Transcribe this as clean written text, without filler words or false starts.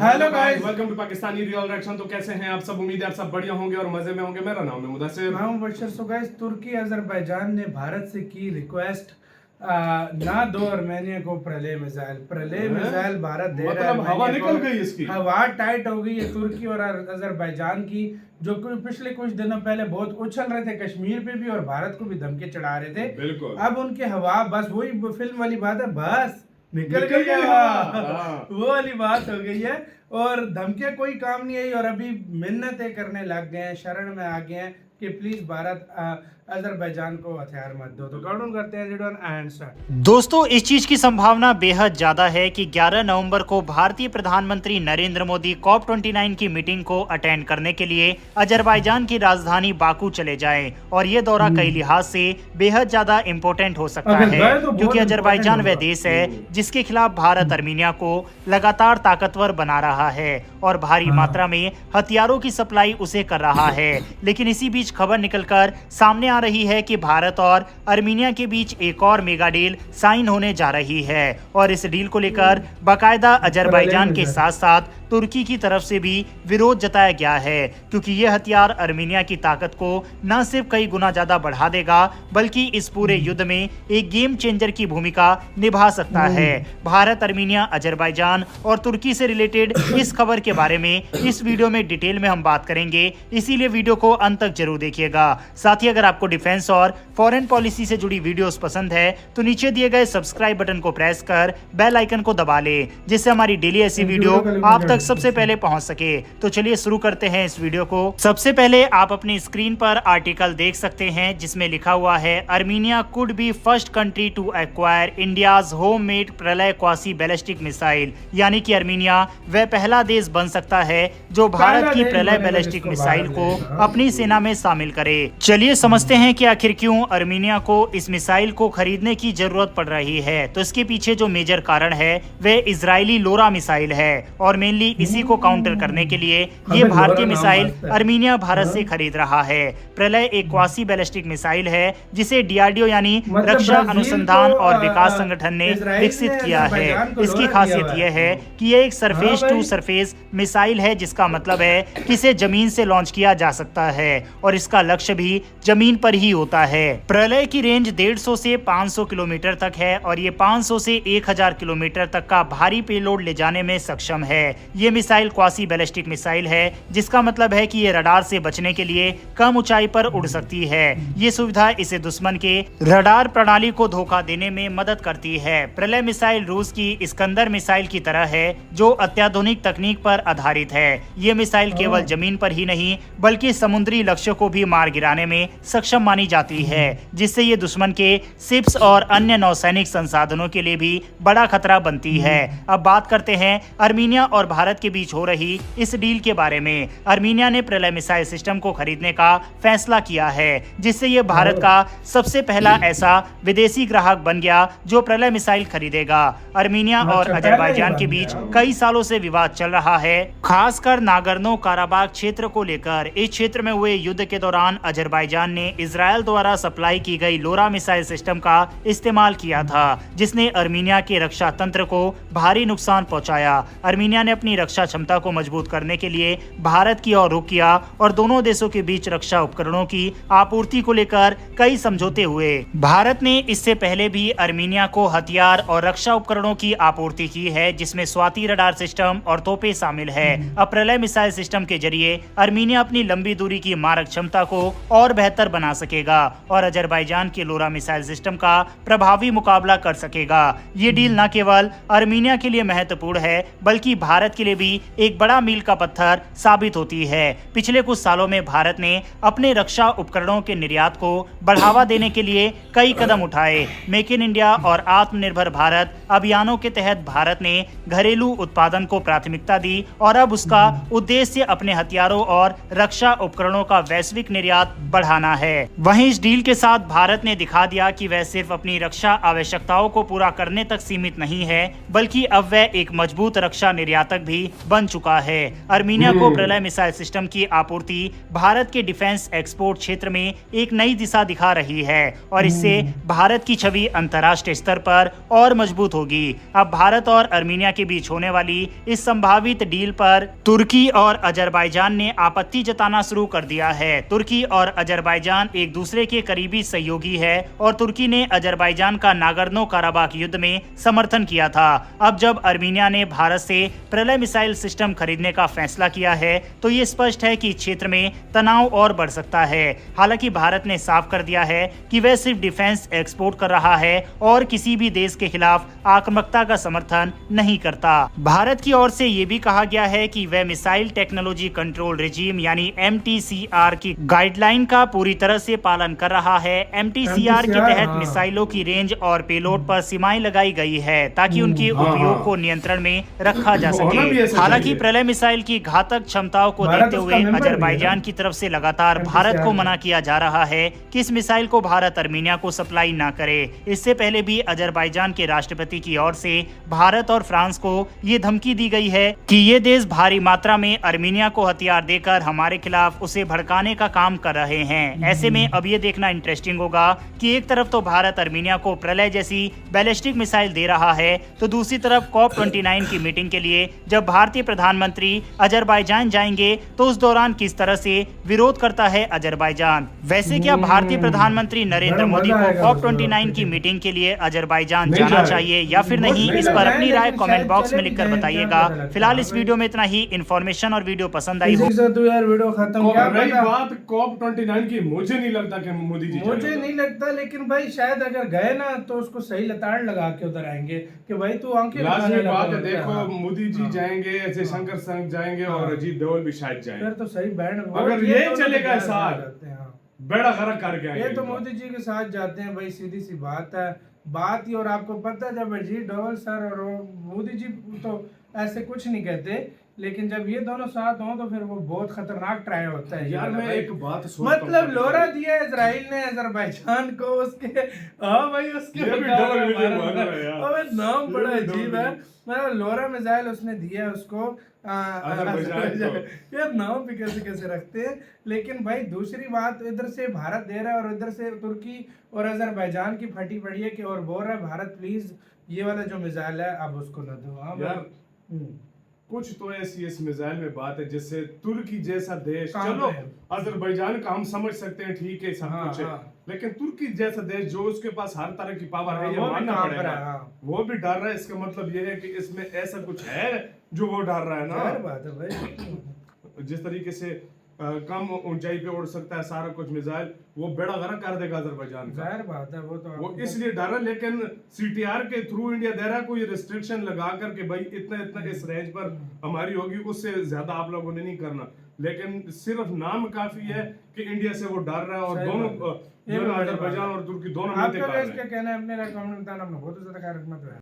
Hello guys, welcome to Pakistani real reaction. तो कैसे हैं आप सब? उम्मीद है आप सब बढ़िया होंगे और मजे में होंगे। मेरा नाम है मुदस्सिर, मैं हूं बशर। सो गाइस, तुर्की अजरबैजान ने भारत से की रिक्वेस्ट ना दो आर्मेनिया को प्रलय मिसाइल भारत दे रहा है। मतलब हवा निकल गई इसकी, हवा टाइट हो गई है तुर्की और अजरबैजान की, जो पिछले कुछ दिनों पहले बहुत उछल रहे थे कश्मीर पे भी और भारत को भी धमकी चढ़ा रहे थे। बिल्कुल अब उनके हवा बस वही फिल्म वाली बात है, बस निकल गई है वो वाली बात हो गई है और धमकियां कोई काम नहीं आई और अभी मिन्नतें करने लग गए हैं, शरण में आ गए हैं कि प्लीज भारत अजरबैजान को हथियार मत दो। तो काउंटडाउन करते हैं एंड स्टार्ट। दोस्तों, इस चीज की संभावना बेहद ज्यादा है कि 11 नवंबर को भारतीय प्रधानमंत्री नरेंद्र मोदी COP29 की मीटिंग को अटेंड करने के लिए अजरबैजान की राजधानी बाकू चले जाएं और ये दौरा कई लिहाज से बेहद ज्यादा इम्पोर्टेंट हो सकता है, क्योंकि अजरबैजान वह देश है जिसके खिलाफ भारत आर्मीनिया को लगातार ताकतवर बना रहा है और भारी मात्रा में हथियारों की सप्लाई उसे कर रहा है। लेकिन इसी बीच खबर निकलकर सामने आ रही है कि भारत और आर्मीनिया के बीच एक और मेगा डील साइन होने जा रही है और इस डील को लेकर बाकायदा अजरबैजान के साथ साथ तुर्की की तरफ से भी विरोध जताया गया है, क्योंकि यह हथियार आर्मीनिया की ताकत को न सिर्फ कई गुना ज्यादा बढ़ा देगा बल्कि इस पूरे युद्ध में एक गेम चेंजर की भूमिका निभा सकता है। भारत, आर्मीनिया, अजरबैजान और तुर्की से रिलेटेड इस खबर के बारे में इस वीडियो में डिटेल में हम बात करेंगे, इसीलिए वीडियो को अंत तक जरूर देखिएगा। साथ ही अगर आपको डिफेंस और फॉरेन पॉलिसी से जुड़ी वीडियोस पसंद है तो नीचे दिए गए सब्सक्राइब बटन को प्रेस कर बेल आइकन को दबा ले, जिससे हमारी डेली ऐसी वीडियो आप तक सबसे पहले पहुंच सके। तो चलिए शुरू करते हैं इस वीडियो को। सबसे पहले आप अपनी स्क्रीन पर आर्टिकल देख सकते हैं जिसमें लिखा हुआ है, Armenia could be first country to acquire India's homemade Pralay quasi ballistic missile, यानी कि आर्मीनिया वह पहला देश बन सकता है जो भारत की प्रलय बैलिस्टिक मिसाइल को अपनी सेना में शामिल करे। चलिए समझते हैं कि आखिर क्यों आर्मीनिया को इस मिसाइल को खरीदने की जरूरत पड़ रही है। तो इसके पीछे जो मेजर कारण है वह इजरायली लोरा मिसाइल है और मेनली इसी को काउंटर करने के लिए ये भारतीय मिसाइल आर्मीनिया भारत से खरीद रहा है। प्रलय एक क्वासी बैलिस्टिक मिसाइल है जिसे DRDO यानी रक्षा अनुसंधान और विकास संगठन ने विकसित किया है। इसकी खासियत यह है कि यह एक सरफेस टू सरफेस मिसाइल है, जिसका मतलब है कि इसे जमीन से लॉन्च किया जा सकता है और इसका लक्ष्य भी जमीन पर ही होता है। प्रलय की रेंज 150 से 500 किलोमीटर तक है और ये 500 से 1000 किलोमीटर तक का भारी पेलोड ले जाने में सक्षम है। ये मिसाइल क्वासी बैलिस्टिक मिसाइल है, जिसका मतलब है कि ये रडार से बचने के लिए कम ऊंचाई पर उड़ सकती है। ये सुविधा इसे दुश्मन के रडार प्रणाली को धोखा देने में मदद करती है। प्रलय मिसाइल रूस की इस्कंदर मिसाइल की तरह है जो अत्याधुनिक तकनीक पर आधारित है। ये मिसाइल केवल जमीन पर ही नहीं बल्कि समुद्री लक्ष्यों को भी मार गिराने में सक्षम मानी जाती है, जिससे ये दुश्मन के शिप्स और अन्य नौसैनिक संसाधनों के लिए भी बड़ा खतरा बनती है। अब बात करते हैं आर्मीनिया और भारत के बीच हो रही इस डील के बारे में। आर्मीनिया ने प्रलय मिसाइल सिस्टम को खरीदने का फैसला किया है, जिससे यह भारत का सबसे पहला ऐसा विदेशी ग्राहक बन गया जो प्रलय मिसाइल खरीदेगा। आर्मीनिया और अजरबैजान के बीच कई सालों से विवाद चल रहा है, खासकर नागर्नो काराबाग क्षेत्र को लेकर। इस क्षेत्र में हुए युद्ध के दौरान अजरबैजान ने इजराइल द्वारा सप्लाई की गई लोरा मिसाइल सिस्टम का इस्तेमाल किया था, जिसने आर्मीनिया के रक्षा तंत्र को भारी नुकसान पहुंचाया। आर्मीनिया ने अपनी रक्षा क्षमता को मजबूत करने के लिए भारत की ओर रुख किया और दोनों देशों के बीच रक्षा उपकरणों की आपूर्ति को लेकर कई समझौते हुए। भारत ने इससे पहले भी आर्मीनिया को हथियार और रक्षा उपकरणों की आपूर्ति की है, जिसमें स्वाति रडार सिस्टम और तोपें शामिल है। अब प्रलय मिसाइल सिस्टम के जरिए आर्मीनिया अपनी लंबी दूरी की मारक क्षमता को और बेहतर बना सकेगा और अजरबैजान के लोरा मिसाइल सिस्टम का प्रभावी मुकाबला कर सकेगा। ये डील न केवल आर्मीनिया के लिए महत्वपूर्ण है बल्कि भारत के लिए भी एक बड़ा मील का पत्थर साबित होती है। पिछले कुछ सालों में भारत ने अपने रक्षा उपकरणों के निर्यात को बढ़ावा देने के लिए कई कदम उठाए। मेक इन इंडिया और आत्मनिर्भर भारत अभियानों के तहत भारत ने घरेलू उत्पादन को प्राथमिकता दी और अब उसका उद्देश्य अपने हथियारों और रक्षा उपकरणों का वैश्विक निर्यात बढ़ाना है। वहीं इस डील के साथ भारत ने दिखा दिया कि वह सिर्फ अपनी रक्षा आवश्यकताओं को पूरा करने तक सीमित नहीं है, बल्कि अब वह एक मजबूत रक्षा निर्यातक भी बन चुका है। अर्मीनिया को प्रलय मिसाइल सिस्टम की आपूर्ति भारत के डिफेंस एक्सपोर्ट क्षेत्र में एक नई दिशा दिखा रही है और इससे भारत की छवि अंतर्राष्ट्रीय स्तर पर और मजबूत होगी। अब भारत और अर्मीनिया के बीच होने वाली इस संभावित डील पर तुर्की और अजरबैजान ने आपत्ति जताना शुरू कर दिया है। तुर्की और अजरबैजान एक दूसरे के करीबी सहयोगी है और तुर्की ने अजरबैजान का नागोर्नो काराबाख युद्ध में समर्थन किया था। अब जब अर्मीनिया ने भारत से प्रलय मिसाइल सिस्टम खरीदने का फैसला किया है तो ये स्पष्ट है कि क्षेत्र में तनाव और बढ़ सकता है। हालांकि भारत ने साफ कर दिया है कि वह सिर्फ डिफेंस एक्सपोर्ट कर रहा है और किसी भी देश के खिलाफ आक्रामकता का समर्थन नहीं करता। भारत की ओर से ये भी कहा गया है कि वह मिसाइल टेक्नोलॉजी कंट्रोल रिजीम यानी MTCR की गाइडलाइन का पूरी तरह से पालन कर रहा है। MTCR के तहत मिसाइलों की रेंज और पेलोड पर सीमाएं लगाई गई है ताकि उनके उपयोग को नियंत्रण में रखा जा सके। हालांकि प्रलय मिसाइल की घातक क्षमताओं को देखते हुए अजरबैजान की तरफ से लगातार भारत को मना किया जा रहा है कि इस मिसाइल को भारत अर्मीनिया को सप्लाई न करे। इससे पहले भी अजरबैजान के राष्ट्रपति की ओर से भारत और फ्रांस को ये धमकी दी गई है कि ये देश भारी मात्रा में अर्मीनिया को हथियार देकर हमारे खिलाफ उसे भड़काने का काम कर रहे हैं। ऐसे में अब ये देखना इंटरेस्टिंग होगा कि एक तरफ तो भारत अर्मीनिया को प्रलय जैसी बैलिस्टिक मिसाइल दे रहा है तो दूसरी तरफ COP29 की मीटिंग के लिए जब भारतीय प्रधानमंत्री अजरबैजान जाएंगे तो उस दौरान किस तरह से विरोध करता है अजरबैजान। वैसे क्या भारतीय प्रधानमंत्री नरेंद्र मोदी को COP29 की मीटिंग के लिए अजरबैजान जाना चाहिए या फिर नहीं, इस पर अपनी राय कमेंट बॉक्स में लिखकर बताइएगा। फिलहाल इस वीडियो में इतना ही। इन्फॉर्मेशन और वीडियो पसंद आई हो तो यार वीडियो खत्म। क्या रही बात COP29 की, मुझे नहीं लगता कि मोदी जी मुझे नहीं लगता, लेकिन भाई शायद अगर गए ना तो उसको सही लताड़ लगा के उधर आएंगे कि भाई तू आंखें लाजमी बात है। देखो मोदी जी जाएंगे, ऐसे शंकर संघ जाएंगे और अजीत डोभाल भी शायद जाएंगे। फिर तो सही बैंड अगर ये चलेगा साथ बड़ा गरक करके आएंगे। ये तो मोदी जी के साथ जाते हैं भाई, सीधी सी बात है बात ही। और आपको पता है जब अजीत डोभाल सर और मोदी जी तो ऐसे कुछ नहीं कहते, लेकिन जब ये दोनों साथ हों तो फिर वो बहुत खतरनाक ट्राई होता है। यार मैं एक बात मतलब लोरा दिया इजराइल ने अजरबैजान को उसके भाई उसके नाम बड़ा अजीब है। मतलब लोरा मिसाइल उसने दिया उसको यार नाम भी कैसे कैसे रखते हैं। लेकिन भाई दूसरी बात, इधर से भारत दे रहा है और इधर से तुर्की और अजरबैजान की फटी पड़ी है कि और बोल रहा है भारत प्लीज ये वाला जो मिसाइल है अब उसको न दो। यार कुछ तो ऐसी इस मिसाइल में बात है जिससे तुर्की जैसा देश, चलो अजरबैजान का हम समझ सकते हैं, ठीक है सब कुछ है, लेकिन तुर्की जैसा देश जो उसके पास हर तरह की पावर है ये मानना पड़ेगा। वो भी डर रहा है। इसका मतलब ये है कि इसमें ऐसा कुछ है जो वो डर रहा है ना। बात है भाई। जिस तरीके से कम ऊंचाई पे उड़ सकता है सारा कुछ मिसाइल, वो बेड़ा गर्क कर देगा अजरबैजान का। जाहिर बात है वो इसलिए डर रहा है। लेकिन CTR के थ्रू इंडिया दे रहा है कोई रिस्ट्रिक्शन लगा करके भाई इतना इतना इस रेंज पर हमारी होगी, उससे ज्यादा आप लोगों ने नहीं करना। लेकिन सिर्फ नाम काफी है कि इंडिया से वो डर रहा है और दोनों अजरबैजान और तुर्की दोनों आपका क्या कहना है अपने कमेंट में बताना। बहुत ज्यादा ख्याल रखना।